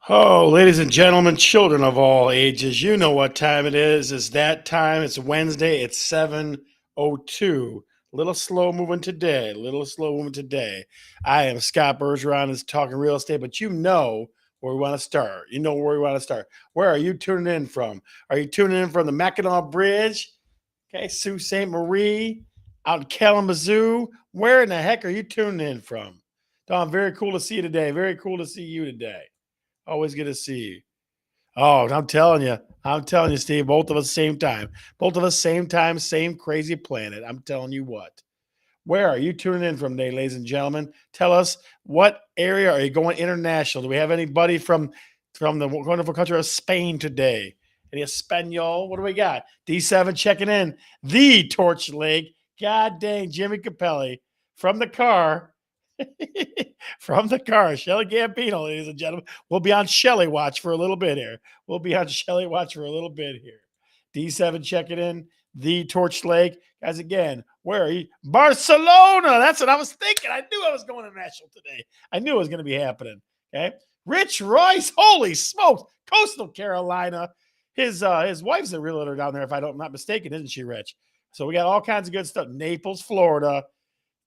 Oh, ladies and gentlemen, children of all ages, you know what time it is. It's that time. It's Wednesday. It's 7:02. Little slow moving today. Little slow moving today. I am Scott Bergeron is talking real estate, but you know where we want to start. You know where we want to start. Where are you tuning in from? Are you tuning in from the Mackinac Bridge? Okay, Sault Ste. Marie, out in Kalamazoo. Where in the heck are you tuning in from? Don, very cool to see you today. Very cool to see you today. Always good to see you. Oh, I'm telling you, Steve, both of us same time. Both of us same time, same crazy planet. I'm telling you what. Where are you tuning in from today, ladies and gentlemen? Tell us, what area are you going international? Do we have anybody from the wonderful country of Spain today? Any Espanol? What do we got? D7 checking in. The Torch Lake. God dang, Jimmy Capelli from the car. From the car, Shelly Gambino, ladies and gentlemen. We'll be on Shelly watch for a little bit here. We'll be on Shelly watch for a little bit here. D7 checking in. The Torch Lake. Guys, again, where are you? Barcelona. That's what I was thinking. I knew I was going international today. I knew it was going to be happening. Okay. Rich Royce. Holy smokes. Coastal Carolina. His wife's a realtor down there, if I'm not mistaken, isn't she, Rich? So we got all kinds of good stuff. Naples, Florida.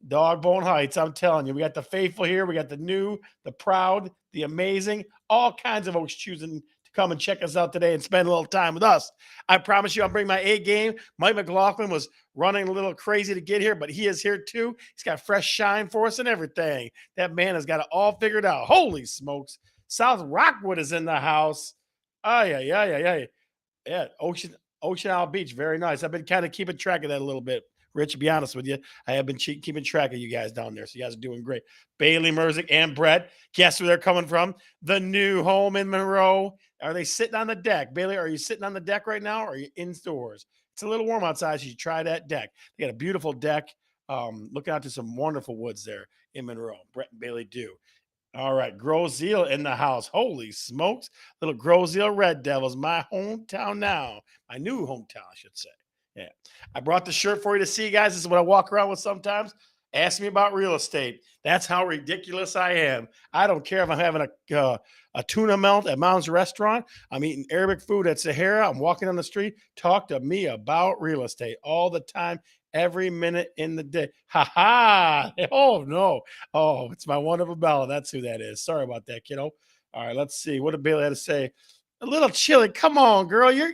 Dogbone Heights, I'm telling you, we got the faithful here, we got the new, the proud, the amazing, all kinds of folks choosing to come and check us out today and spend a little time with us. I promise you, I'll bring my A game. Mike McLaughlin was running a little crazy to get here, but he is here too. He's got fresh shine for us and everything. That man has got it all figured out. Holy smokes. South Rockwood is in the house. Oh, yeah. Ocean Isle Beach, very nice. I've been kind of keeping track of that a little bit. Rich, to be honest with you, I have been keeping track of you guys down there. So you guys are doing great. Bailey, Merzick, and Brett. Guess where they're coming from? The new home in Monroe. Are they sitting on the deck? Bailey, are you sitting on the deck right now or are you indoors? It's a little warm outside, so you try that deck. They got a beautiful deck. Looking out to some wonderful woods there in Monroe. Brett and Bailey do. All right, Grozeel in the house. Holy smokes. Little Grozeel Red Devils, my hometown now. My new hometown, I should say. Yeah. I brought the shirt for you to see, guys. This is what I walk around with sometimes. Ask me about real estate. That's how ridiculous I am. I don't care if I'm having a tuna melt at Mom's restaurant. I'm eating Arabic food at Sahara. I'm walking on the street. Talk to me about real estate all the time, every minute in the day. Ha ha. Oh, no. Oh, it's my wonderful Bella. That's who that is. Sorry about that, kiddo. All right, let's see. What did Bailey have to say? A little chilly. Come on, girl. You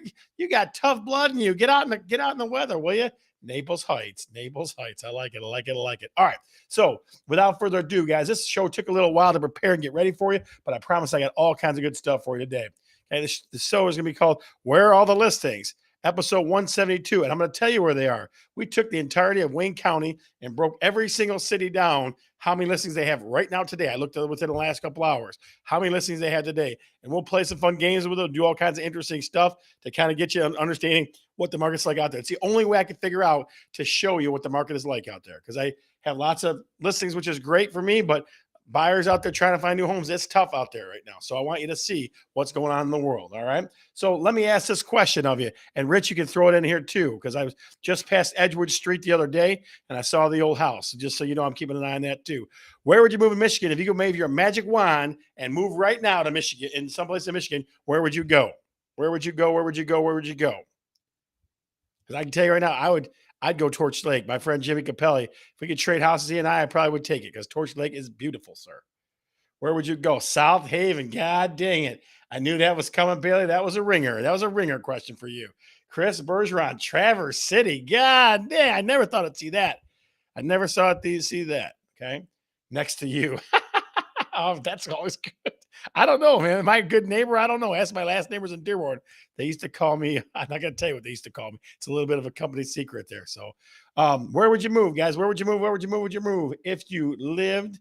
got tough blood in you. Get out in the weather, will you? Naples Heights. Naples Heights. I like it. I like it. I like it. All right. So without further ado, guys, this show took a little while to prepare and get ready for you, but I promise I got all kinds of good stuff for you today. Okay, this show is going to be called Where Are All the Listings? Episode 172. And I'm going to tell you where they are. We took the entirety of Wayne County and broke every single city down, how many listings they have right now today. I looked at it within the last couple hours, how many listings they had today. And we'll play some fun games with them, do all kinds of interesting stuff to kind of get you understanding what the market's like out there. It's the only way I can figure out to show you what the market is like out there, because I have lots of listings, which is great for me, but buyers out there trying to find new homes, it's tough out there right now. So I want you to see what's going on in the world. All right. So let me ask this question of you. And Rich, you can throw it in here too, because I was just past Edgewood Street the other day and I saw the old house. Just so you know, I'm keeping an eye on that too. Where would you move in Michigan? If you could wave your magic wand and move right now to Michigan, in someplace in Michigan, where would you go? Where would you go? Where would you go? Where would you go? Because I can tell you right now, I'd go Torch Lake. My friend Jimmy Capelli. If we could trade houses, he and I probably would take it because Torch Lake is beautiful, sir. Where would you go? South Haven. God dang it. I knew that was coming, Bailey. That was a ringer. That was a ringer question for you. Chris Bergeron, Traverse City. God dang. I never thought I'd see that. I never saw it see that. Okay. Next to you. Oh, that's always good. I don't know, man. Am I a good neighbor? I don't know. Ask my last neighbors in Dearborn. They used to call me. I'm not going to tell you what they used to call me. It's a little bit of a company secret there. So, where would you move, guys? Where would you move? Where would you move? Would you move if you lived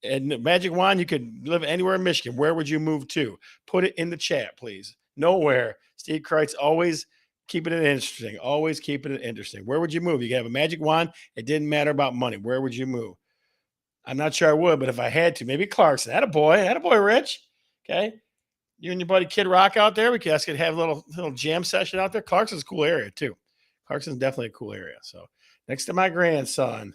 in Magic Wand? You could live anywhere in Michigan. Where would you move to? Put it in the chat, please. Nowhere. Steve Kreitz always keeping it interesting. Always keeping it interesting. Where would you move? You could have a magic wand. It didn't matter about money. Where would you move? I'm not sure I would, but if I had to, maybe Clarkson. Attaboy, Rich. Okay. You and your buddy Kid Rock out there. We could have a little jam session out there. Clarkson's a cool area too. Clarkson's definitely a cool area. So next to my grandson.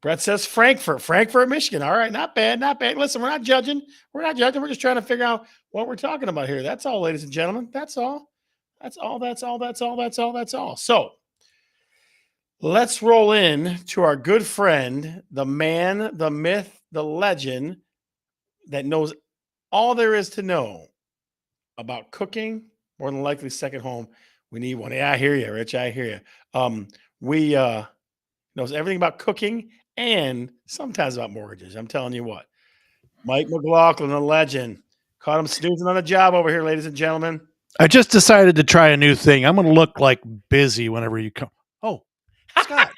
Brett says Frankfurt, Michigan. All right, not bad, not bad. Listen, we're not judging. We're not judging. We're just trying to figure out what we're talking about here. That's all, ladies and gentlemen. That's all. That's all. That's all. That's all. That's all. That's all. So let's roll in to our good friend, the man, the myth, the legend that knows all there is to know about cooking. More than likely, second home. We need one. Yeah, I hear you, Rich. I hear you. We knows everything about cooking and sometimes about mortgages. I'm telling you what. Mike McLaughlin, the legend. Caught him snoozing on the job over here, ladies and gentlemen. I just decided to try a new thing. I'm going to look like busy whenever you come. Oh, Scott.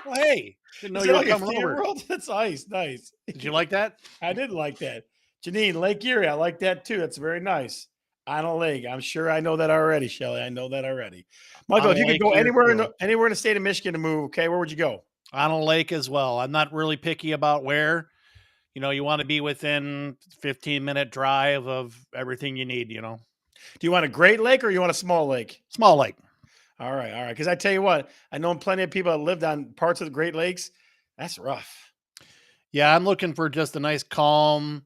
Well, hey, didn't know Is you that were like a coming theater over. world? That's nice. Nice. Did you like that? I did like that. Janine, Lake Erie. I like that too. That's very nice. On a lake. I'm sure I know that already, Shelly. I know that already. Michael, On if a you could lake go here too. anywhere in the state of Michigan to move, okay, where would you go? On a lake as well. I'm not really picky about where. You want to be within 15-minute drive of everything you need. Do you want a great lake or you want a small lake? Small lake. All right, all right. Because I tell you what, I know plenty of people that lived on parts of the Great Lakes. That's rough. Yeah, I'm looking for just a nice calm.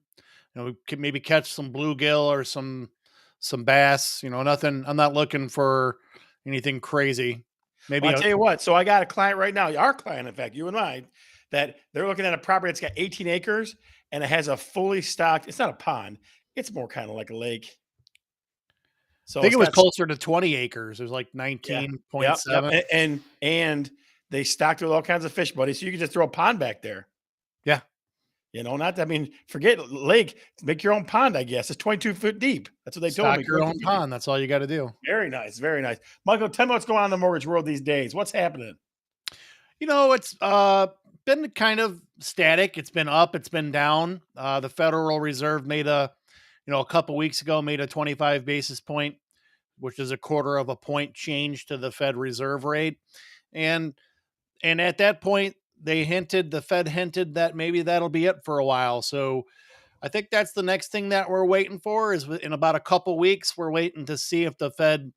Maybe catch some bluegill or some bass. Nothing. I'm not looking for anything crazy. Well, Maybe I tell you what. So I got a client right now, our client, in fact, you and I, that they're looking at a property that's got 18 acres and it has a fully stocked. It's not a pond. It's more kind of like a lake. I So think it's it was got closer to 20 acres. It was like yeah, yep, yep, 19.7. and they stocked it with all kinds of fish, buddy. So you can just throw a pond back there. Yeah. Not. I mean, forget lake. Make your own pond. I guess it's 22 foot deep. That's what they told Stock me. your 22 own feet deep. pond. That's all you got to do. Very nice, very nice. Michael, tell me what's going on in the mortgage world these days. What's happening? It's been kind of static. It's been up, it's been down. The Federal Reserve made a couple weeks ago made a 25 basis point, which is a quarter of a point change to the Fed reserve rate. And at that point, the Fed hinted that maybe that'll be it for a while. So I think that's the next thing that we're waiting for is in about a couple weeks, we're waiting to see if the Fed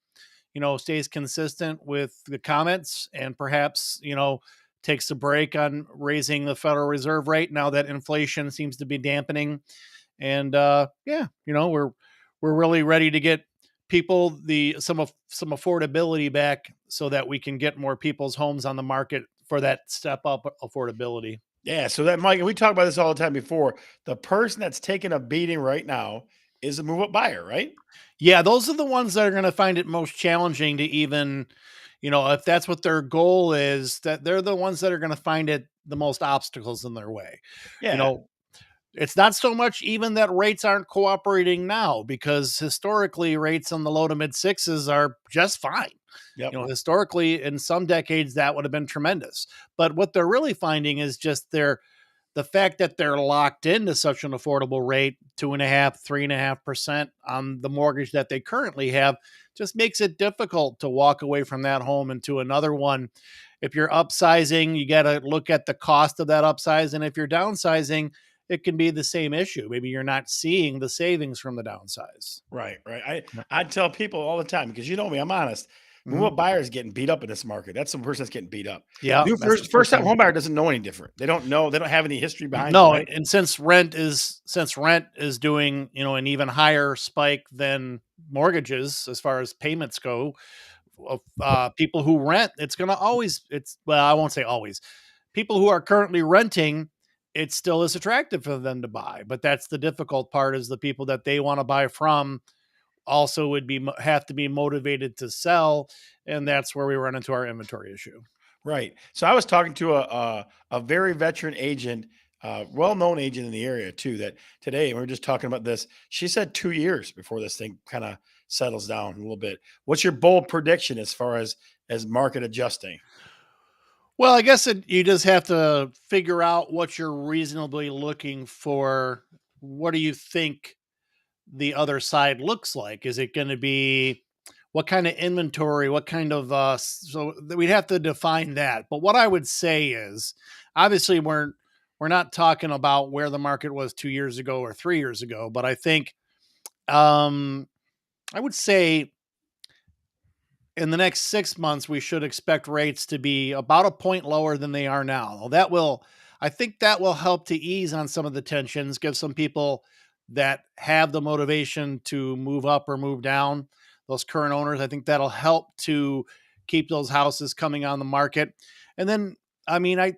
stays consistent with the comments and perhaps, takes a break on raising the Federal Reserve rate now that inflation seems to be dampening. And yeah, we're really ready to get people some affordability back so that we can get more people's homes on the market for that step up affordability. Yeah, so that Mike, and we talk about this all the time before. The person that's taking a beating right now is a move up buyer, right? Yeah, those are the ones that are going to find it most challenging to even, if that's what their goal is, that they're the ones that are going to find it the most obstacles in their way. You Yeah. know, it's not so much even that rates aren't cooperating now because historically rates in the low to mid sixes are just fine. Yep. Historically in some decades that would have been tremendous. But what they're really finding is just the fact that they're locked into such an affordable rate, 2.5%, 3.5% on the mortgage that they currently have, just makes it difficult to walk away from that home into another one. If you're upsizing, you got to look at the cost of that upsize. And if you're downsizing, it can be the same issue. Maybe you're not seeing the savings from the downsize. Right, right. I tell people all the time because you know me, I'm honest. Move Mm-hmm. up buyers getting beat up in this market. That's some person that's getting beat up. Yeah, New that's the first first time time. home buyer doesn't know any different. They don't know. They don't have any history behind them, No, right? and since rent is doing an even higher spike than mortgages as far as payments go, of people who rent, it's going to always, well, I won't say always. People who are currently renting, it still is attractive for them to buy, but that's the difficult part is the people that they want to buy from also have to be motivated to sell, and that's where we run into our inventory issue. Right. So I was talking to a very veteran agent, well-known agent in the area too. That today we were just talking about this. She said 2 years before this thing kind of settles down a little bit. What's your bold prediction as far as market adjusting? Well, I guess you just have to figure out what you're reasonably looking for. What do you think the other side looks like? Is it going to be what kind of inventory? What kind of so we'd have to define that. But what I would say is, obviously, we're not talking about where the market was 2 years ago or 3 years ago. But I think I would say in the next 6 months, we should expect rates to be about a point lower than they are now. Well, I think that will help to ease on some of the tensions, give some people that have the motivation to move up or move down, those current owners. I think that'll help to keep those houses coming on the market. And then, I mean, I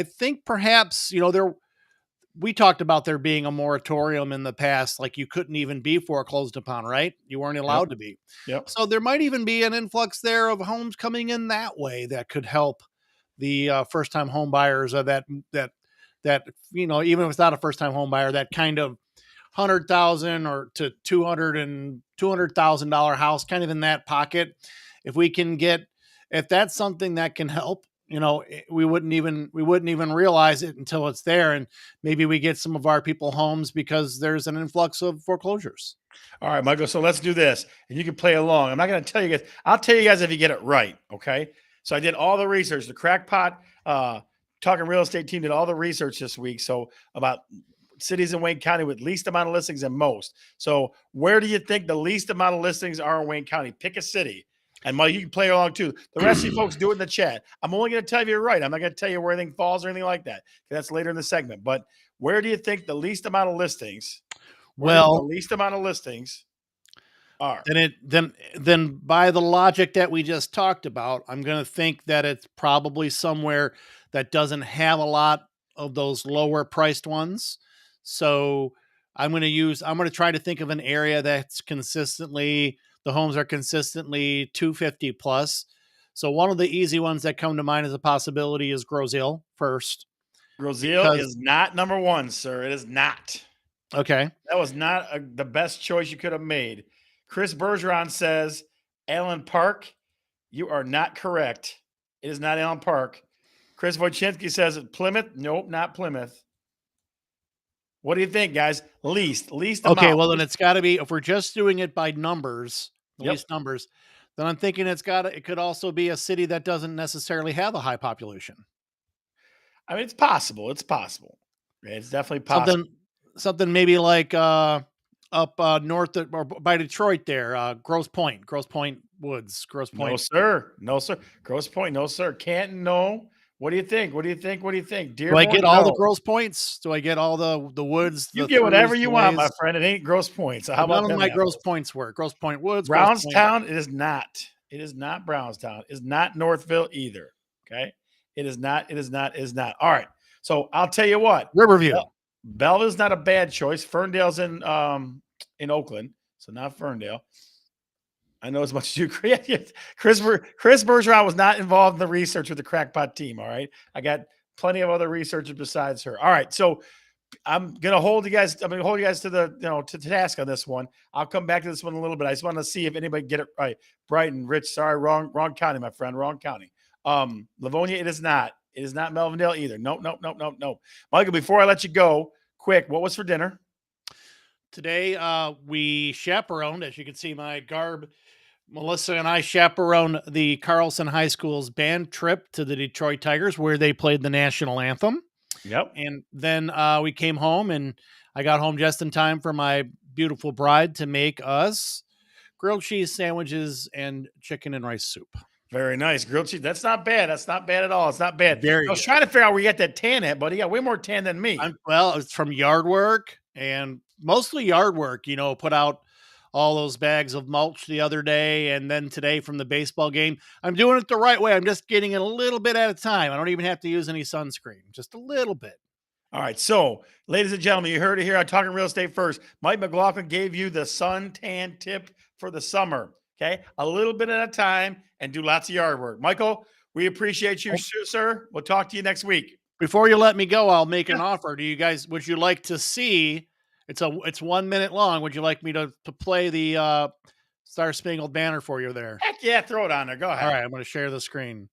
think perhaps, we talked about there being a moratorium in the past, like you couldn't even be foreclosed upon, right? You weren't Yep. allowed to be. Yep. So there might even be an influx there of homes coming in that way that could help the first time home buyers, that that even if it's not a first time home buyer, that kind of 100,000 or to 200,000 house, kind of in that pocket. If we can get, if that's something that can help, we wouldn't even realize it until it's there, and maybe we get some of our people homes because there's an influx of foreclosures. All right, Michael. So let's do this, and you can play along. I'm not going to tell you guys. I'll tell you guys if you get it right. Okay. So I did all the research. The Crackpot Talking Real Estate team did all the research this week. So about cities in Wayne County with least amount of listings and most. So where do you think the least amount of listings are in Wayne County? Pick a city. And Mike, you can play along too. The rest of you folks do it in the chat. I'm only going to tell you you're right. I'm not going to tell you where anything falls or anything like that. That's later in the segment. But where do you think the least amount of listings? Where do you think the Well, least amount of listings are? then by the logic that we just talked about, I'm going to think that it's probably somewhere that doesn't have a lot of those lower priced ones. So I'm going to try to think of an area that's consistently, the homes are consistently 250 plus. So one of the easy ones that come to mind as a possibility is Grosse Ile first, Brazil because is not number one, sir. It is not. okay. That was not the best choice you could have made. Chris Bergeron says Allen Park. You are not correct. It is not Allen Park. Chris Wojcinski says Plymouth. Nope, not Plymouth. What do you think, guys? Least Okay, amount. well then it's got to be, if we're just doing it by numbers, the Yep. least numbers, then I'm thinking it could also be a city that doesn't necessarily have a high population. I mean, it's possible. It's possible. It's definitely possible. Something something maybe like up north or by Detroit there, Grosse Point Woods, Grosse No, Point. sir. No, sir. Gross Point. No, sir. Canton. No. What do you think? What do you think? What do you think? Do I Dearborn. get all the No. Grosse Points? Do I get all the woods, You the get throughs, whatever the you want, my ways? friend. It ain't gross points. So how But none about of them my Grosse apples? Points were Grosse Point Woods, Grosse Point. Brownstown, it is not. It is not Brownstown. It's not Northville either. Okay. It is not. It is not. It is not. All right. So I'll tell you what. Riverview. Bella's not a bad choice. Ferndale's in Oakland, so not Ferndale. I know as much as you. Chris Bergeron was not involved in the research with the crackpot team. All right. I got plenty of other researchers besides her. All right. So I'm gonna hold you guys. I'm gonna hold you guys to the to task on this one. I'll come back to this one in a little bit. I just want to see if anybody get it right. Brighton, Rich, sorry, wrong county, my friend, wrong county. Livonia, it is not. It is not Melvindale either. Nope, nope, nope, nope, nope. Michael, before I let you go, quick, what was for dinner? Today, we chaperoned, as you can see, my garb. Melissa and I chaperoned the Carlson High School's band trip to the Detroit Tigers, where they played the national anthem. Yep. And then we came home, and I got home just in time for my beautiful bride to make us grilled cheese sandwiches and chicken and rice soup. Very nice. Grilled cheese. That's not bad. That's not bad at all. It's not bad. I Very was good. trying to figure out where you got that tan at, buddy. You got way more tan than me. Well, it's from yard work, and mostly yard work. Put out all those bags of mulch the other day, and then today from the baseball game. I'm doing it the right way. I'm just getting it a little bit at a time. I don't even have to use any sunscreen, just a little bit. All right. So, ladies and gentlemen, you heard it here on Talking Real Estate First. Mike McLaughlin gave you the suntan tip for the summer. Okay. A little bit at a time and do lots of yard work. Michael, we appreciate you, sir. We'll talk to you next week. Before you let me go, I'll make Yeah. an offer. Would you like to see, it's 1 minute long. Would you like me to play the Star Spangled Banner for you there? Heck yeah. Throw it on there. Go All ahead. right, I'm going to share the screen.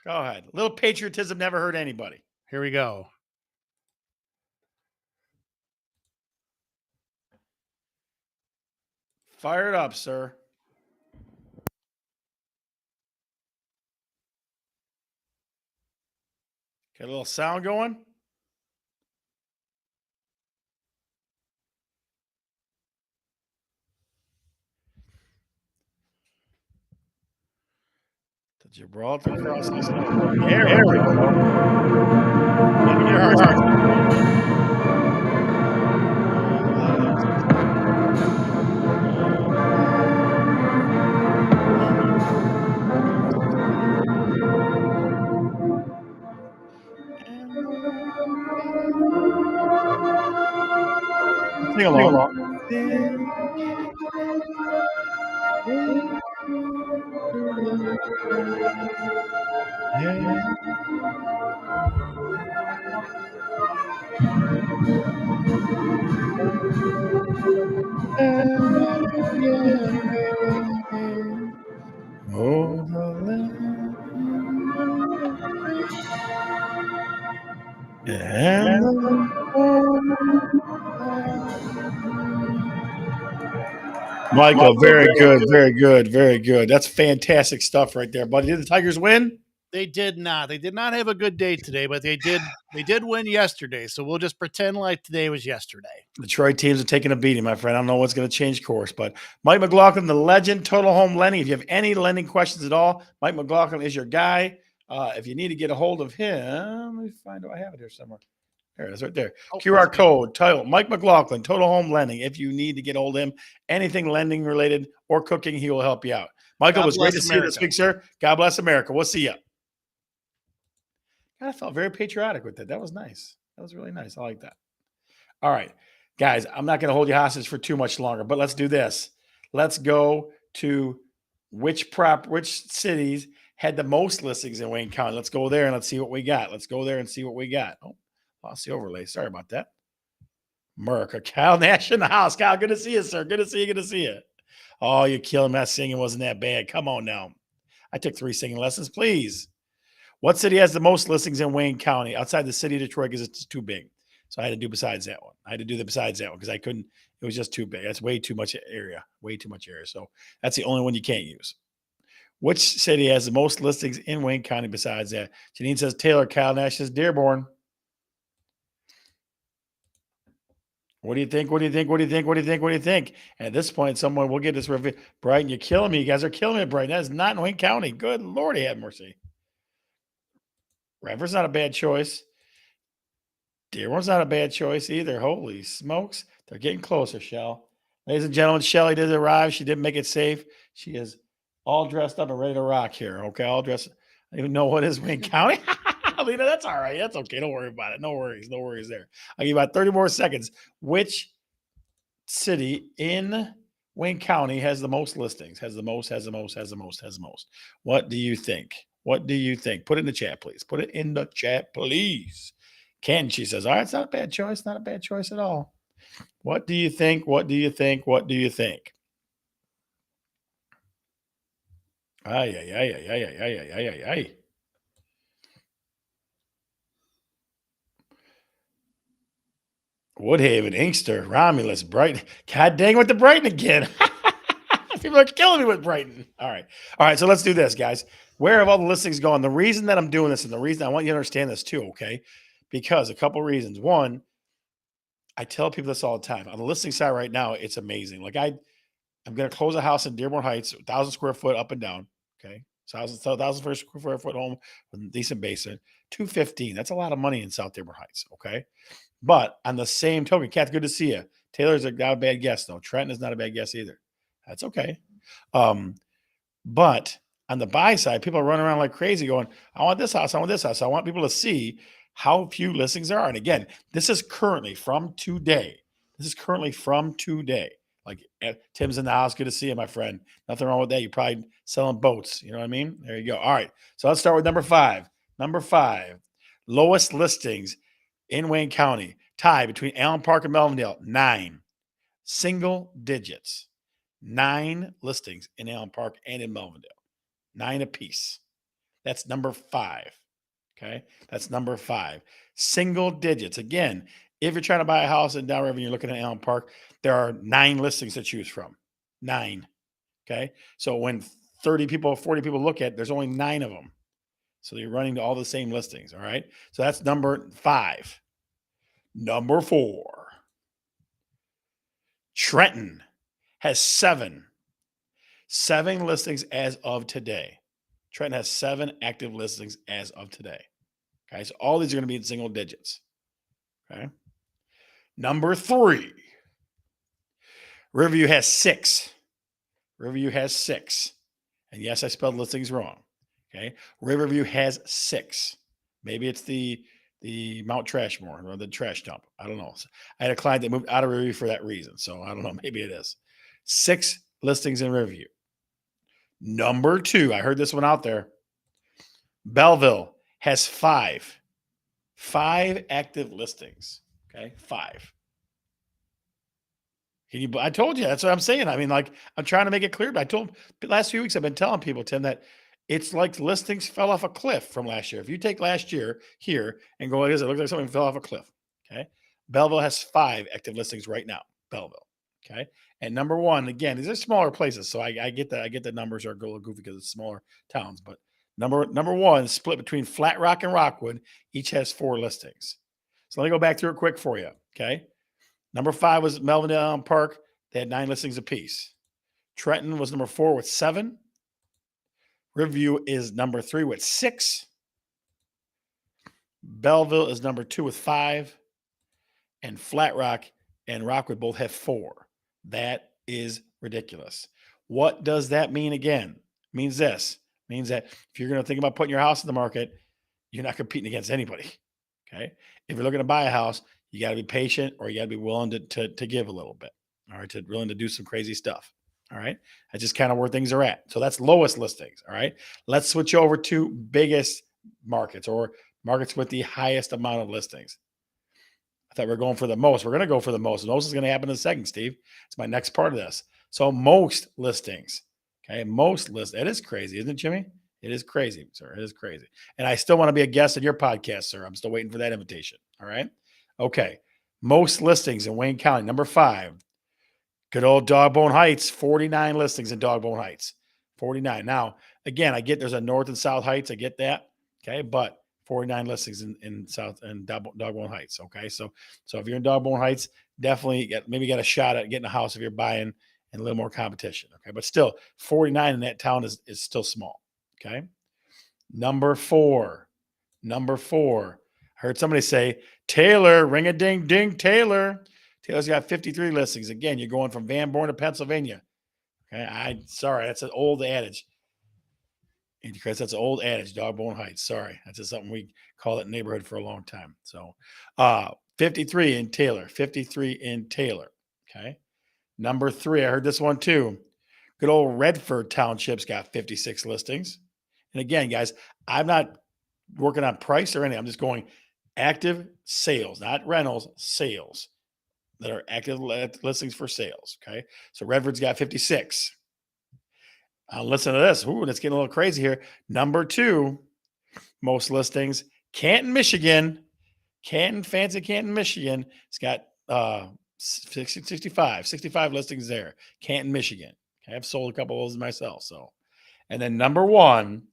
Go ahead. A little patriotism never hurt anybody. Here we go. Fire it up, sir. Get a little sound going. Gibraltar crosses over. There we go. Give me your Your hearts. heart. Sing Sing along. along. Oh, the and the Michael, Michael, very very good, good. very good, very good. That's fantastic stuff right there, buddy. Did the Tigers win? They did not. They did not have a good day today, but they did. They did win yesterday. So we'll just pretend like today was yesterday. Detroit teams are taking a beating, my friend. I don't know what's going to change course, but Mike McLaughlin, the legend, Total Home Lending. If you have any lending questions at all, Mike McLaughlin is your guy. If you need to get a hold of him, let me find out. I have it here somewhere. There it is, right there. Oh, QR code, title, Mike McLaughlin, Total Home Lending. If you need to get hold of him, anything lending related or cooking, he will help you out. Michael, it God was great bless to see you this America. week, sir. God bless America. We'll see you. I felt very patriotic with that. That was nice. That was really nice. I like that. All right, guys, I'm not going to hold you hostage for too much longer, but let's do this. Let's go to which cities had the most listings in Wayne County. Let's go there and let's see what we got. Let's go there and see what we got. Oh, lost the overlay. Sorry about that. America, Kyle Nash in the house. Kyle, good to see you, sir. Good to see you. Good to see you. Oh, you're killing me. That singing wasn't that bad. Come on now. I took 3 singing lessons, please. What city has the most listings in Wayne County outside the city of Detroit because it's too big? So I had to do besides that one. I had to do the besides that one because I couldn't. It was just too big. That's way too much area. Way too much area. So that's the only one you can't use. Which city has the most listings in Wayne County besides that? Janine says Taylor. Kyle Nash says Dearborn. What do you think? What do you think? What do you think? What do you think? What do you think? And at this point, someone will get this review. Brighton, you're killing me. You guys are killing me at Brighton. That is not in Wayne County. Good Lord, have mercy. Redford's not a bad choice. Dearborn's not a bad choice either. Holy smokes. They're getting closer, Shell. Ladies and gentlemen, Shelly did arrive. She did make it safe. She is all dressed up and ready to rock here. Okay, all dressed. I don't even know what is Wayne County. Lena, that's all right. That's okay. Don't worry about it. No worries. No worries there. I'll give you about 30 more seconds. Which city in Wayne County has the most listings? Has the most, has the most, has the most, has the most. What do you think? What do you think? Put it in the chat, please. Put it in the chat, please. Ken, she says, all right, it's not a bad choice. Not a bad choice at all. What do you think? What do you think? What do you think? Ay, ay, ay, ay, ay, ay, ay, ay, ay, ay. Woodhaven, Inkster, Romulus, Brighton. God dang with the Brighton again. People are killing me with Brighton. All right. All right. So let's do this, guys. Where have all the listings gone? The reason that I'm doing this and the reason I want you to understand this too, okay? Because a couple reasons. One, I tell people this all the time. On the listing side right now, it's amazing. Like I'm going to close a house in Dearborn Heights, 1,000 square foot up and down. Okay. So 1,000 square foot home with a decent basement, 215. That's a lot of money in South Dearborn Heights. Okay. But on the same token, Kat, good to see you. Taylor's not a bad guess, though. Trenton is not a bad guess either. That's okay. But on the buy side, people are running around like crazy going, I want this house. I want this house. I want people to see how few listings there are. And again, this is currently from today. This is currently from today. Like Tim's in the house. Good to see you, my friend. Nothing wrong with that. You're probably selling boats. You know what I mean? There you go. All right. So let's start with number 5. Number 5, lowest listings in Wayne County. Tie between Allen Park and Melvindale, 9. Single digits. 9 listings in Allen Park and in Melvindale. 9 apiece. That's number 5. Okay. That's number 5. Single digits. Again, if you're trying to buy a house in Downriver and you're looking at Allen Park, there are 9 listings to choose from. 9. Okay. So when 30 people, 40 people look at, there's only 9 of them. So you're running to all the same listings. All right. So that's number 5. Number 4. Trenton has 7 listings as of today. Trenton has 7 active listings as of today. Okay, so all these are going to be in single digits. Okay. Number 3, Riverview has 6. Riverview has 6. And yes, I spelled listings wrong. Okay. Riverview has 6. Maybe it's the Mount Trashmore or the trash dump. I don't know. I had a client that moved out of Riverview for that reason. So I don't know. Maybe it is. 6 listings in Riverview. Number 2, I heard this one out there. Belleville has 5. 5 active listings. Okay. 5. I told you, that's what I'm saying. I mean, like, I'm trying to make it clear, but I told the last few weeks, I've been telling people, Tim, that it's like listings fell off a cliff from last year. If you take last year here and go like this, it looks like something fell off a cliff. Okay. Belleville has 5 active listings right now. Belleville. Okay. And number 1, again, these are smaller places. So I get that. I get the numbers are a little goofy because it's smaller towns, but number 1 split between Flat Rock and Rockwood. Each has 4 listings. So let me go back through it quick for you. Okay. Number 5 was Melvin Park. They had 9 listings apiece. Trenton was number 4 with 7. Riverview is number 3 with 6. Belleville is number 2 with 5. And Flat Rock and Rockwood both have 4. That is ridiculous. What does that mean again? It means this. It means that if you're going to think about putting your house in the market, you're not competing against anybody. Okay. If you're looking to buy a house, you got to be patient or you got to be willing to give a little bit. All right. To willing to do some crazy stuff. All right. That's just kind of where things are at. So that's lowest listings. All right. Let's switch over to biggest markets or markets with the highest amount of listings. I thought we were going for the most. We're going to go for the most. Most is going to happen in a second, Steve. It's my next part of this. So most listings. Okay. Most list. It is crazy, isn't it, Jimmy? It is crazy, sir. It is crazy. And I still want to be a guest at your podcast, sir. I'm still waiting for that invitation. All right. Okay. Most listings in Wayne County. Number 5. Good old Dogbone Heights. 49 listings in Dogbone Heights. 49. Now, again, I get there's a North and South Heights. I get that. Okay. But 49 listings in South and Dogbone Heights. Okay. So if you're in Dogbone Heights, definitely maybe get a shot at getting a house if you're buying and a little more competition. Okay. But still, 49 in that town is still small. Okay. Number 4. I heard somebody say, Taylor, ring a ding ding, Taylor. Taylor's got 53 listings. Again, you're going from Van Born to Pennsylvania. Okay. Sorry, that's an old adage. Chris, that's an old adage, Dogbone Heights. Sorry. That's just something we call it neighborhood for a long time. So 53 in Taylor. 53 in Taylor. Okay. Number 3, I heard this one too. Good old Redford Township's got 56 listings. And again, guys, I'm not working on price or anything. I'm just going active sales, not rentals, sales that are active listings for sales. Okay. So Redford's got 56. Listen to this. Ooh, it's getting a little crazy here. Number 2, most listings, Canton, Michigan. Fancy Canton, Michigan. It's got 65 listings there. Canton, Michigan. Okay, I've sold a couple of those myself. So, and then number 1,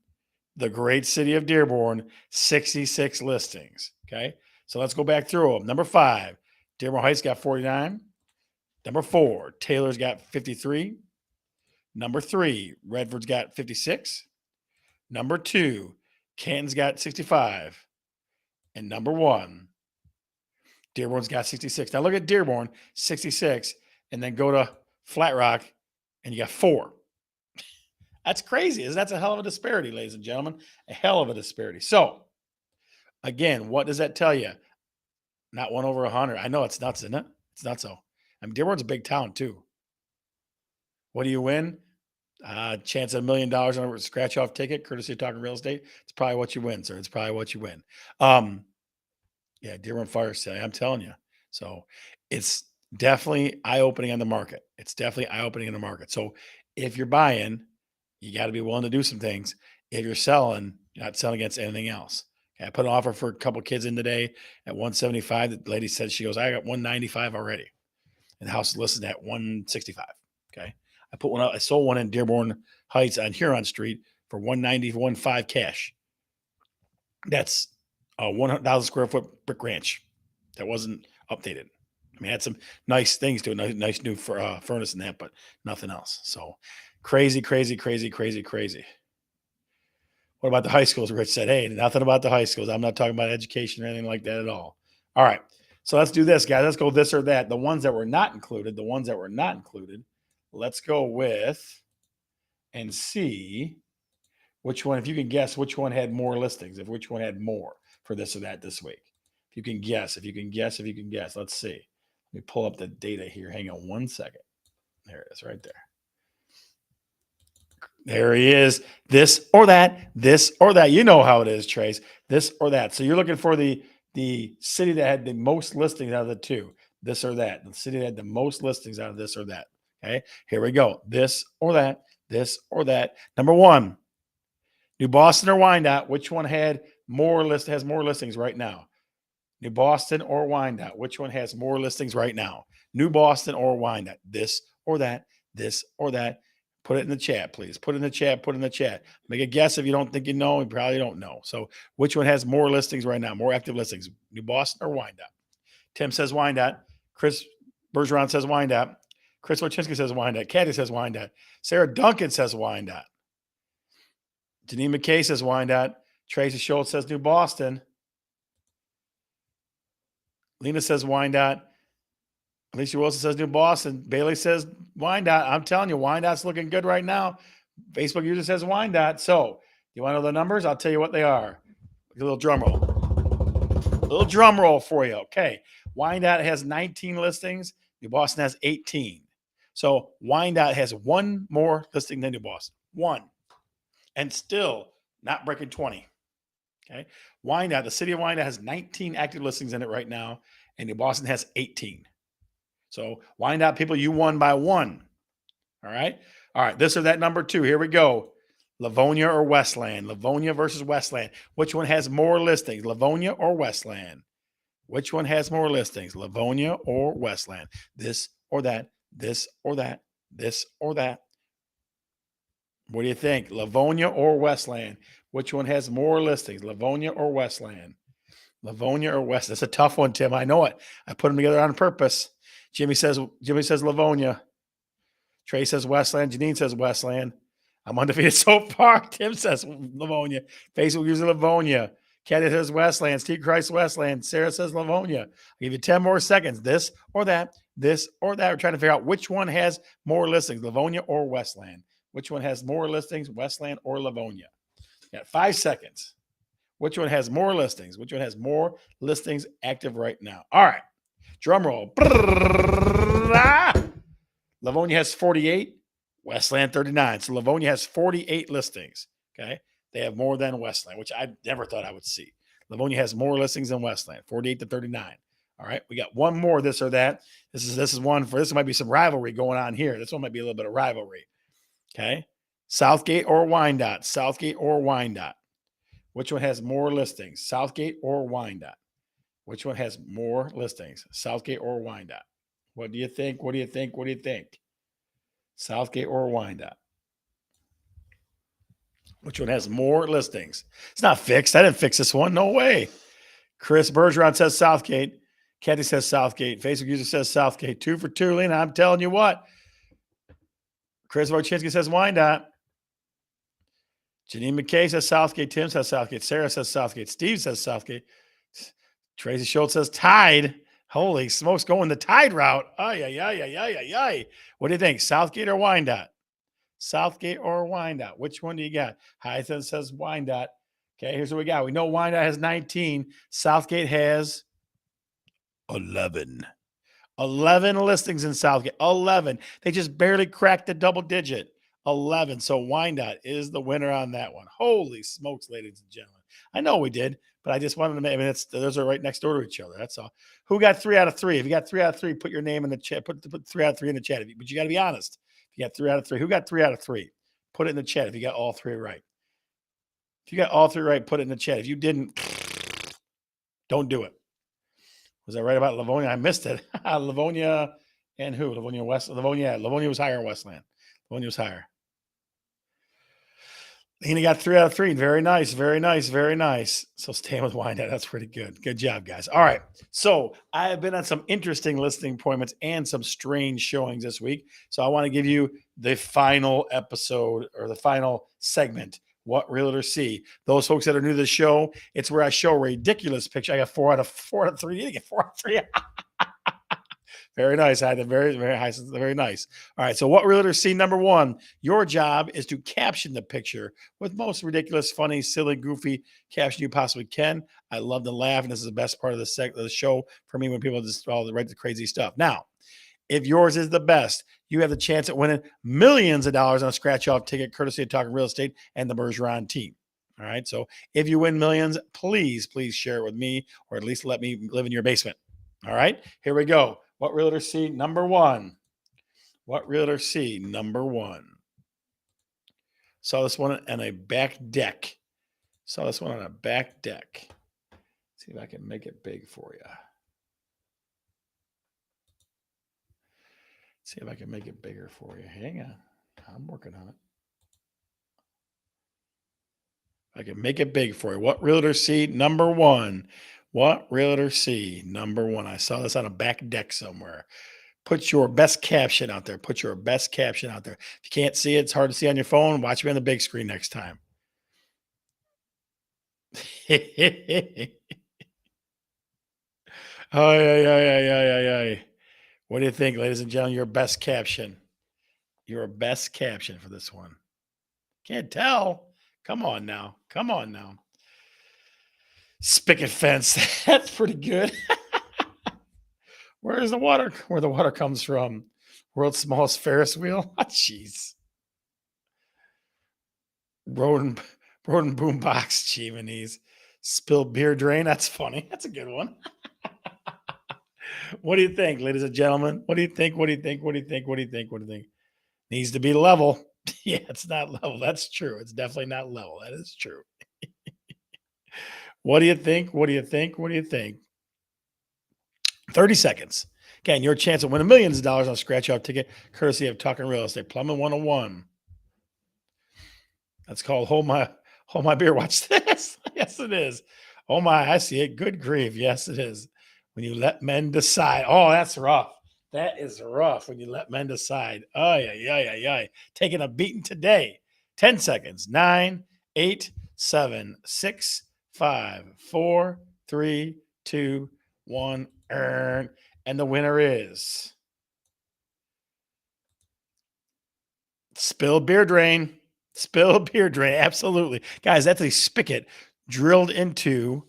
the great city of Dearborn, 66 listings. Okay, so let's go back through them. Number 5, Dearborn Heights got 49. Number 4, Taylor's got 53. Number 3, Redford's got 56. Number 2, Canton's got 65. And number 1, Dearborn's got 66. Now look at Dearborn, 66, and then go to Flat Rock, and you got 4. That's crazy. That's a hell of a disparity, ladies and gentlemen. A hell of a disparity. So, again, what does that tell you? Not 1 over 100. I know it's nuts, isn't it? It's not so. I mean, Dearborn's a big town, too. What do you win? Chance of $1 million on a scratch-off ticket, courtesy of Talking Real Estate. It's probably what you win, sir. It's probably what you win. Yeah, Dearborn Fire Sale. I'm telling you. So it's definitely eye-opening on the market. So if you're buying, you got to be willing to do some things. If you're selling, you're not selling against anything else. Okay, I put an offer for a couple kids in today at 175. The lady said, she goes, I got 195 already. And the house is listed at 165. Okay. I put one out. I sold one in Dearborn Heights on Huron Street for 190, cash. That's a 100,000 square foot brick ranch that wasn't updated. I mean, it had some nice things to it, nice new furnace and that, but nothing else. So crazy. What about the high schools? Rich said, hey, nothing about the high schools. I'm not talking about education or anything like that at all. All right. So let's do this, guys. Let's go this or that. The ones that were not included, let's go with and see which one, if you can guess which one had more listings, if which one had more for this or that this week. If you can guess. Let's see. Let me pull up the data here. Hang on one second. There it is right there. There he is. This or that, this or that. You know how it is, Trace. This or that. So you're looking for the city that had the most listings out of the two. This or that. The city that had the most listings out of this or that. Okay. Here we go. This or that. This or that. Number one, New Boston or Wyandotte. Which one has more listings right now? New Boston or Wyandotte. Which one has more listings right now? New Boston or Wyandotte. This or that. This or that. Put it in the chat, please. Put it in the chat. Make a guess if you don't think you know. You probably don't know. So which one has more listings right now, more active listings? New Boston or Wyandotte? Tim says Wyandotte. Chris Bergeron says Wyandotte. Chris Wojcinski says Wyandotte. Kathy says Wyandotte. Sarah Duncan says Wyandotte. Janine McKay says Wyandotte. Tracy Schultz says New Boston. Lena says Wyandotte. Alicia Wilson says New Boston. Bailey says Wyandotte. I'm telling you, Wyandotte's looking good right now. Facebook user says Wyandotte. So, you want to know the numbers? I'll tell you what they are. A little drum roll. A little drum roll for you. Okay. Wyandotte has 19 listings. New Boston has 18. So, Wyandotte has one more listing than New Boston. One. And still not breaking 20. Okay. Wyandotte, the city of Wyandotte has 19 active listings in it right now, and New Boston has 18. So Wyandotte people, you won by one. All right. All right. This or that number two. Here we go. Livonia or Westland? Livonia versus Westland. Which one has more listings? Livonia or Westland? Which one has more listings? Livonia or Westland? This or that, this or that, this or that. What do you think? Livonia or Westland? Which one has more listings? Livonia or Westland? Livonia or West? That's a tough one, Tim. I know it. I put them together on purpose. Jimmy says Livonia. Trey says Westland. Janine says Westland. I'm undefeated so far. Tim says Livonia. Facebook user Livonia. Kathy says Westland. Steve Christ Westland. Sarah says Livonia. I'll give you 10 more seconds. This or that. This or that. We're trying to figure out which one has more listings, Livonia or Westland. Which one has more listings, Westland or Livonia? You got 5 seconds. Which one has more listings? Which one has more listings active right now? All right. Drum roll. Livonia has 48. Westland 39. So Livonia has 48 listings. Okay. They have more than Westland, which I never thought I would see. Livonia has more listings than Westland, 48 to 39. All right. We got one more, this or that. This is one for this might be some rivalry going on here. This one might be a little bit of rivalry. Okay. Southgate or Wyandotte? Southgate or Wyandotte? Which one has more listings? Southgate or Wyandotte? Which one has more listings? Southgate or Wyandotte? What do you think? What do you think? What do you think? Southgate or Wyandotte? Which one has more listings? It's not fixed. I didn't fix this one. No way. Chris Bergeron says Southgate. Kathy says Southgate. Facebook user says Southgate. 2 for 2, Lena. I'm telling you what. Chris Wojcinski says Wyandotte. Janine McKay says Southgate. Tim says Southgate. Sarah says Southgate. Steve says Southgate. Tracy Schultz says Tide. Holy smokes, going the Tide route. Ay. What do you think? Southgate or Wyandotte? Southgate or Wyandotte? Which one do you got? Hyathan says Wyandotte. Okay, here's what we got. We know Wyandotte has 19. Southgate has 11. 11 listings in Southgate. 11. They just barely cracked the double digit. 11. So Wyandotte is the winner on that one. Holy smokes, ladies and gentlemen. I know we did, but I just wanted to make, those are right next door to each other. That's all. Who got 3 out of 3? If you got 3 out of 3, put your name in the chat. Put 3 out of 3 in the chat. But you got to be honest. If you got 3 out of 3, who got 3 out of 3? Put it in the chat if you got all 3 right. If you got all 3 right, put it in the chat. If you didn't, don't do it. Was I right about Livonia? I missed it. Livonia and who? Livonia West. Livonia was higher in Westland. Livonia was higher. Lena got 3 out of 3. Very nice. Very nice. Very nice. So staying with Wyandotte. That's pretty good. Good job, guys. All right. So I have been on some interesting listing appointments and some strange showings this week. So I want to give you the final episode or the final segment. What realtor see? Those folks that are new to the show, it's where I show a ridiculous picture. I got 4 out of 3. You get 4 out of 3. Very nice. I had a very high, very nice. All right. So, what realtor see? Number one, your job is to caption the picture with most ridiculous, funny, silly, goofy caption you possibly can. I love to laugh, and this is the best part of the show for me when people just all write the crazy stuff. Now, if yours is the best, you have the chance at winning millions of dollars on a scratch-off ticket, courtesy of Talking Real Estate and the Bergeron team. All right. So, if you win millions, please share it with me, or at least let me live in your basement. All right. Here we go. What realtor see? Number one. What realtor see? Number one. Saw this one on a back deck. Saw this one on a back deck. See if I can make it big for you. See if I can make it bigger for you. Hang on. I'm working on it. I can make it big for you. What realtor see? Number one. What realtor see? Number one. I saw this on a back deck somewhere. Put your best caption out there. Put your best caption out there. If you can't see it, it's hard to see on your phone. Watch me on the big screen next time. Oh, yeah. What do you think, ladies and gentlemen? Your best caption. Your best caption for this one. Can't tell. Come on now. Come on now. Spigot fence. That's pretty good. Where's the water? Where the water comes from? World's smallest Ferris wheel. Jeez. Road and boom box. Chimneys. Spilled beer drain. That's funny. That's a good one. What do you think, ladies and gentlemen? What do you think? What do you think? What do you think? What do you think? What do you think? Needs to be level. Yeah, it's not level. That's true. It's definitely not level. That is true. What do you think? What do you think? What do you think? 30 seconds. Again, your chance of winning millions of dollars on a scratch off ticket, courtesy of Talking Real Estate. Plumbing 101. That's called Hold My Beer. Watch this. Yes, it is. Oh my, I see it. Good grief. Yes, it is. When you let men decide. Oh, that's rough. That is rough when you let men decide. Oh, yeah. Taking a beating today. 10 seconds. 9, 8, 7, 6, 5, 4, 3, 2, 1. Earn. And the winner is Spilled Beer Drain. Spilled beer drain. Absolutely. Guys, that's a spigot drilled into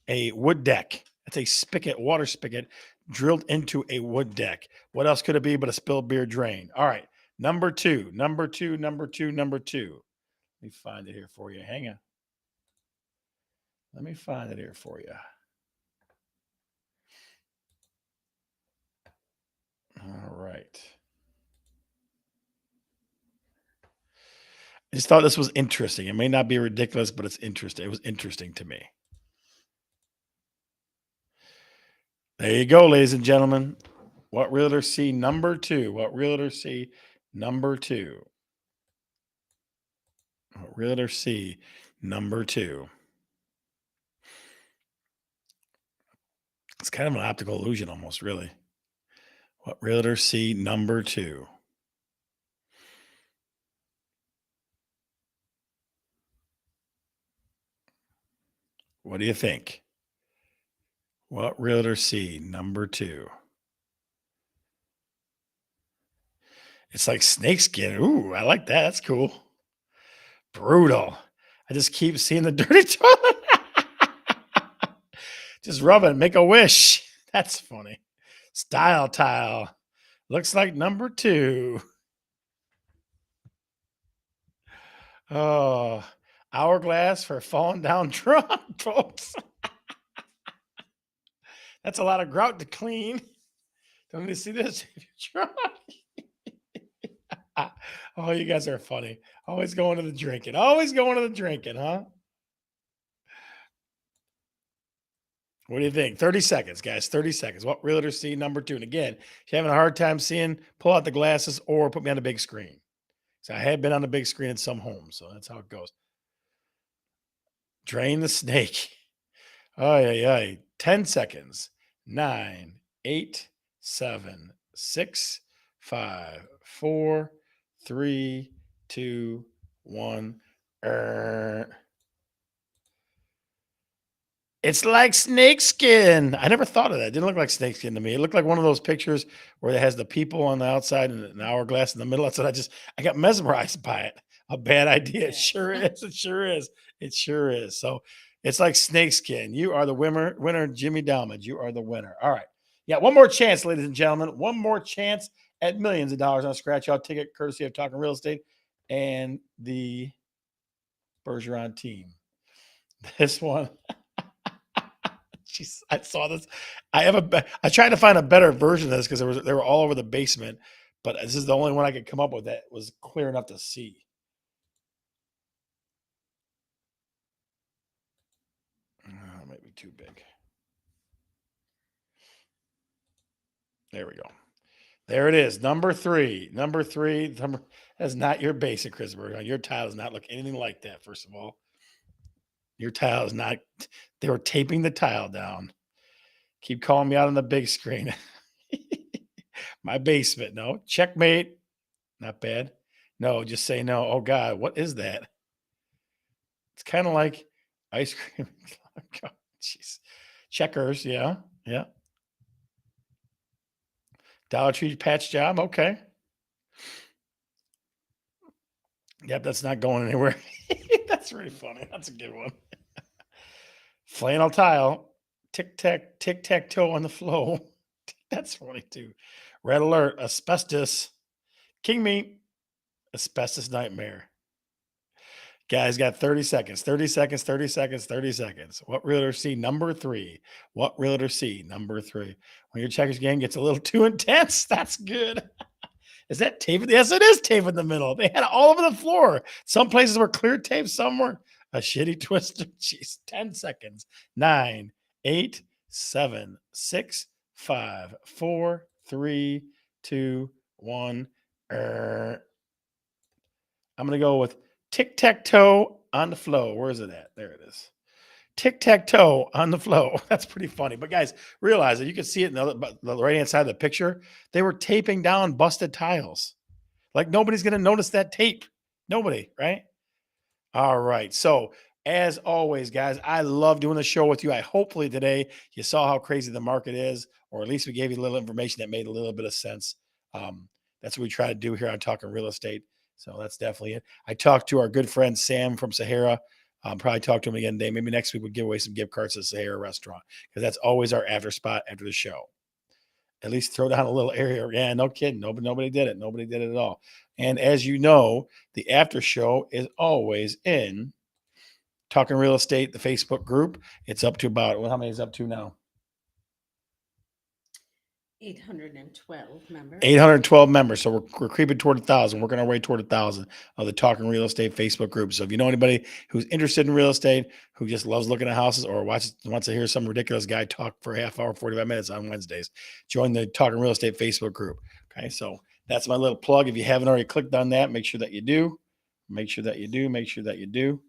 a wood deck. That's a spigot, water spigot drilled into a wood deck. What else could it be but a spilled beer drain? All right. Number two. Let me find it here for you. Hang on. Let me find it here for you. All right. I just thought this was interesting. It may not be ridiculous, but it's interesting. It was interesting to me. There you go, ladies and gentlemen. What realtor see number two? What realtor see number two? What realtor see number two? It's kind of an optical illusion almost, really. What realtor see number two? What do you think? What realtor see number two? It's like snakeskin. Ooh, I like that. That's cool. Brutal. I just keep seeing the dirty toilet. Just rub it. Make a wish. That's funny. Style tile. Looks like number two. Oh, hourglass for falling down drunk, folks. That's a lot of grout to clean. Don't need to see this if you're drunk. Oh, you guys are funny. Always going to the drinking. Always going to the drinking, huh? What do you think? 30 seconds, guys. 30 seconds. What realtor see number two? And again, if you're having a hard time seeing, pull out the glasses or put me on the big screen. So I have been on the big screen in some homes, so that's how it goes. Drain the snake. Ay. 10 seconds. 9, 8, 7, 6, 5, 4, 3, 2, 1. It's like snakeskin. I never thought of that. It didn't look like snakeskin to me. It looked like one of those pictures where it has the people on the outside and an hourglass in the middle. That's what I got mesmerized by it. A bad idea. It sure is. It sure is. It sure is. So it's like snakeskin. You are the winner, Jimmy Dalmage. You are the winner. All right. Yeah, one more chance, ladies and gentlemen. One more chance at millions of dollars on a scratch out ticket, courtesy of Talking Real Estate and the Bergeron team. This one. Jeez, I saw this. I tried to find a better version of this because they were all over the basement, but this is the only one I could come up with that was clear enough to see. Oh, might be too big. There we go. There it is. Number three. That's not your basic, Chris Bergeron. Your tile does not look anything like that, first of all. Your tile is not, they were taping the tile down. Keep calling me out on the big screen. My basement. No. Checkmate. Not bad. No, just say no. Oh God, what is that? It's kind of like ice cream. God, jeez. Checkers, yeah. Yeah. Dollar Tree patch job. Okay. Yep, that's not going anywhere. That's really funny. That's a good one. Flannel tile. Tic tac toe on the flow. That's funny too. Red alert. Asbestos. King meat. Asbestos nightmare. Guys, got 30 seconds. 30 seconds. 30 seconds. 30 seconds. What realtor see number three? What realtor see number three? When your checkers game gets a little too intense, that's good. Is that tape? Yes, it is tape in the middle. They had it all over the floor. Some places were clear tape, some were a shitty twister. Jeez, 10 seconds. 9, 8, 7, 6, 5, 4, 3, 2, 1. I'm going to go with tic tac toe on the flow. Where is it at? There it is. Tic tac toe on the flow. That's pretty funny. But guys, realize that you can see it in the right hand side of the picture. They were taping down busted tiles. Like nobody's going to notice that tape. Nobody, right? All right. So, as always, guys, I love doing the show with you. I hopefully today you saw how crazy the market is, or at least we gave you a little information that made a little bit of sense. That's what we try to do here on Talking Real Estate. So that's definitely it. I talked to our good friend Sam from Sahara. Probably talk to him again today. Maybe next week we'll give away some gift cards to the Sahara restaurant because that's always our after spot after the show. At least throw down a little area. Yeah, no kidding. Nobody did it. Nobody did it at all. And as you know, the after show is always in Talking Real Estate, the Facebook group. It's up to about, well, how many is up to now? 812 members. 812 members. So we're creeping toward 1,000, working our way toward 1,000 of the Talking Real Estate Facebook group. So if you know anybody who's interested in real estate, who just loves looking at houses or wants to hear some ridiculous guy talk for a half hour, 45 minutes on Wednesdays, join the Talking Real Estate Facebook group. Okay. So that's my little plug. If you haven't already clicked on that, make sure that you do. Make sure that you do. Make sure that you do.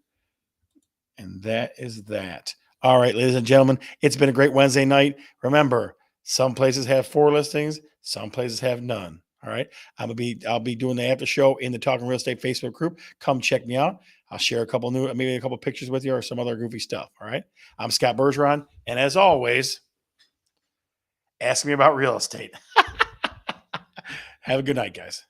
And that is that. All right, ladies and gentlemen, it's been a great Wednesday night. Remember, some places have 4 listings, some places have none. All right. I'll be doing the after show in the Talking Real Estate Facebook group. Come check me out. I'll share maybe a couple pictures with you or some other goofy stuff. All right. I'm Scott Bergeron. And as always, ask me about real estate. Have a good night, guys.